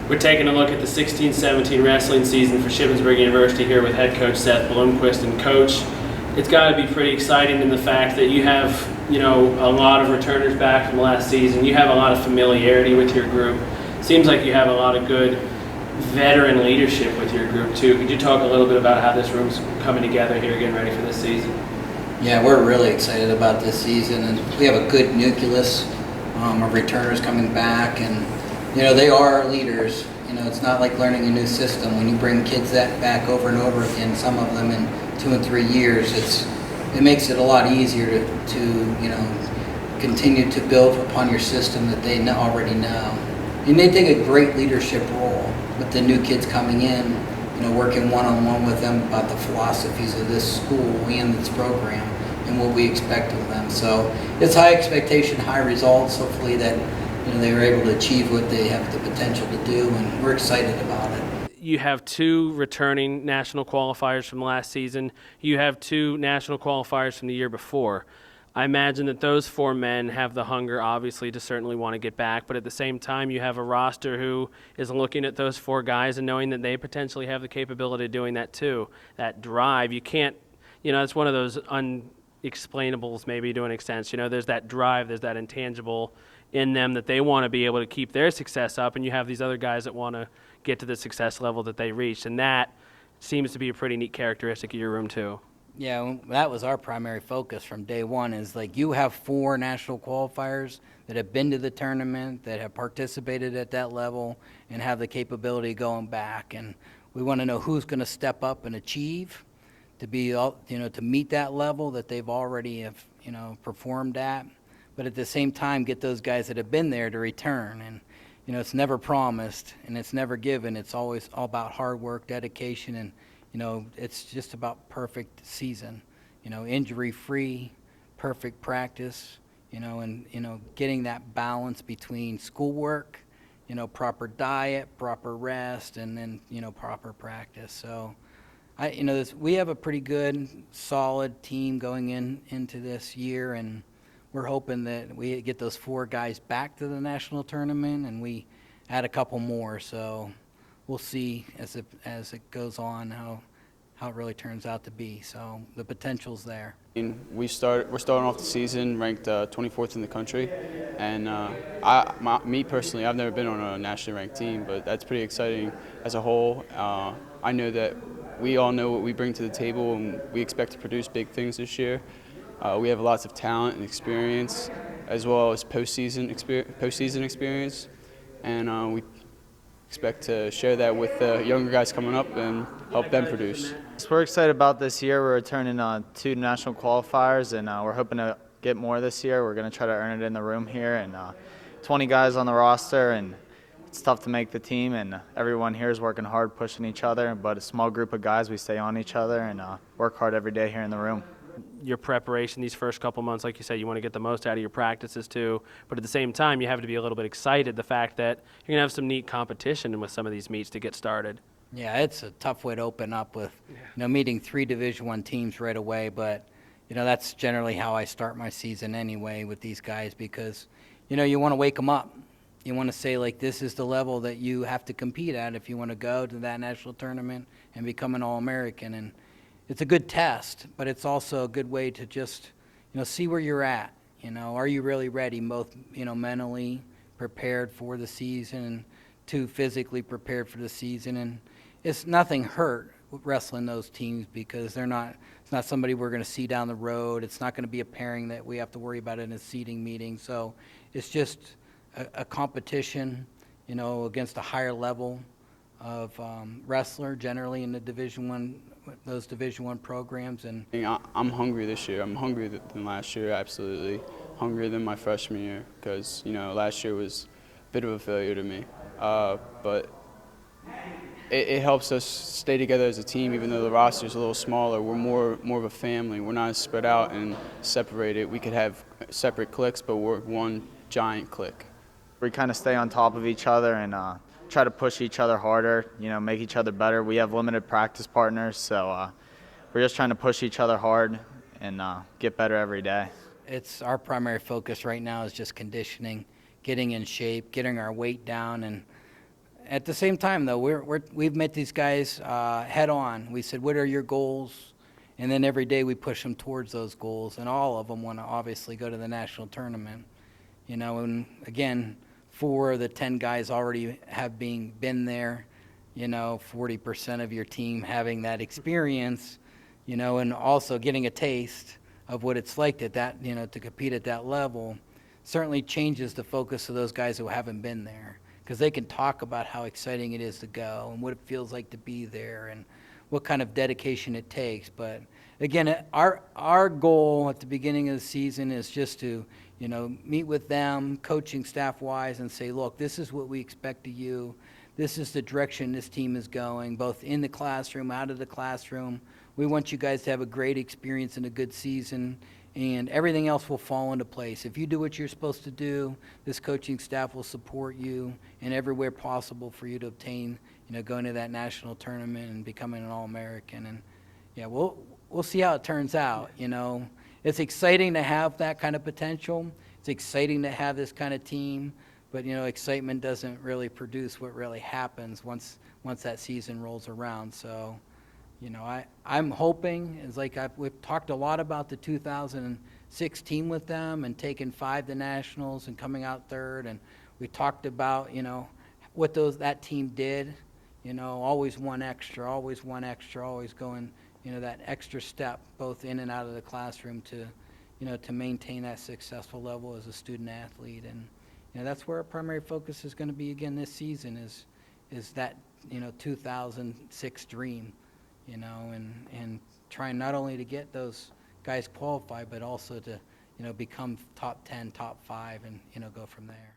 We're taking a look at the 16-17 wrestling season for Shippensburg University here with head coach Seth Bloomquist. And coach, it's got to be pretty exciting in the fact that you have, a lot of returners back from last season. You have a lot of familiarity with your group. Seems like you have a lot of good veteran leadership with your group too. Could you talk a little bit about how this room's coming together here, getting ready for this season? Yeah, we're really excited about this season, and we have a good nucleus of returners coming back, and they are our leaders. It's not like learning a new system. When you bring kids that back over and over again, some of them in 2 and 3 years, it makes it a lot easier to continue to build upon your system that they already know. And they take a great leadership role with the new kids coming in, working one-on-one with them about the philosophies of this school and this program and what we expect of them. So it's high expectation, high results, hopefully that they were able to achieve what they have the potential to do, and we're excited about it. You have 2 returning national qualifiers from last season. You have 2 national qualifiers from the year before. I imagine that those 4 men have the hunger, obviously, to certainly want to get back, but at the same time, you have a roster who is looking at those 4 guys and knowing that they potentially have the capability of doing that too. That drive, you can't, it's one of those unexplainables maybe to an extent. There's that drive, there's that intangible in them that they want to be able to keep their success up, and you have these other guys that want to get to the success level that they reached, and that seems to be a pretty neat characteristic of your room too. Yeah, that was our primary focus from day one, is you have 4 national qualifiers that have been to the tournament, that have participated at that level, and have the capability of going back. And we want to know who's going to step up and achieve to be, to meet that level that they've already have, performed at. But at the same time, get those guys that have been there to return. And, it's never promised and it's never given. It's always all about hard work, dedication, and it's just about perfect season, injury-free, perfect practice, and, getting that balance between schoolwork, proper diet, proper rest, and then, proper practice. So, we have a pretty good, solid team going into this year, and we're hoping that we get those 4 guys back to the national tournament, and we add a couple more. So we'll see as it goes on how it really turns out to be. So the potential's there. We're starting off the season ranked 24th in the country, and me personally, I've never been on a nationally ranked team, but that's pretty exciting as a whole. I know that we all know what we bring to the table, and we expect to produce big things this year. We have lots of talent and experience, as well as postseason experience, and we expect to share that with the younger guys coming up and help them produce. So we're excited about this year. We're returning 2 national qualifiers, and we're hoping to get more this year. We're going to try to earn it in the room here, and 20 guys on the roster, and it's tough to make the team, and everyone here is working hard, pushing each other, but a small group of guys, we stay on each other and work hard every day here in the room. Your preparation these first couple months, like you said, you want to get the most out of your practices too, but at the same time you have to be a little bit excited the fact that you're going to have some neat competition with some of these meets to get started. Yeah, it's a tough way to open up with meeting 3 Division I teams right away, but that's generally how I start my season anyway with these guys, because you want to wake them up. You want to say, this is the level that you have to compete at if you want to go to that national tournament and become an All-American. And it's a good test, but it's also a good way to just, see where you're at. Are you really ready, both, mentally prepared for the season and 2, physically prepared for the season. And it's nothing hurt wrestling those teams, because it's not somebody we're going to see down the road. It's not going to be a pairing that we have to worry about in a seeding meeting. So it's just a competition, against a higher level of wrestler generally in the those Division I programs. And I'm hungry this year. I'm hungrier than last year, absolutely. Hungrier than my freshman year, because last year was a bit of a failure to me. But it helps us stay together as a team, even though the roster is a little smaller. We're more of a family. We're not spread out and separated. We could have separate cliques, but we're one giant clique. We kind of stay on top of each other and try to push each other harder, make each other better. We have limited practice partners, so we're just trying to push each other hard and get better every day. it's our primary focus right now is just conditioning, getting in shape, getting our weight down, and at the same time, though, we've met these guys head on. We said, what are your goals? And then every day we push them towards those goals, and all of them want to obviously go to the national tournament. And again, 4 of the 10 guys already have been there, 40% of your team having that experience, and also getting a taste of what it's like to compete at that level certainly changes the focus of those guys who haven't been there, because they can talk about how exciting it is to go and what it feels like to be there and what kind of dedication it takes. But again, our goal at the beginning of the season is just to, meet with them, coaching staff-wise, and say, look, this is what we expect of you. This is the direction this team is going, both in the classroom, out of the classroom. We want you guys to have a great experience and a good season, and everything else will fall into place. If you do what you're supposed to do, this coaching staff will support you in everywhere possible for you to obtain, going to that national tournament and becoming an All-American. And yeah, we'll see how it turns out. It's exciting to have that kind of potential. It's exciting to have this kind of team, but excitement doesn't really produce what really happens once that season rolls around. So, I'm hoping, we've talked a lot about the 2016 with them and taking 5 to nationals and coming out third, and we talked about, what that team did, always one extra, always going, that extra step both in and out of the classroom to, to maintain that successful level as a student athlete. And, that's where our primary focus is going to be again this season is that, 2006 dream. And trying not only to get those guys qualified, but also to, become top 10, top 5, and, go from there.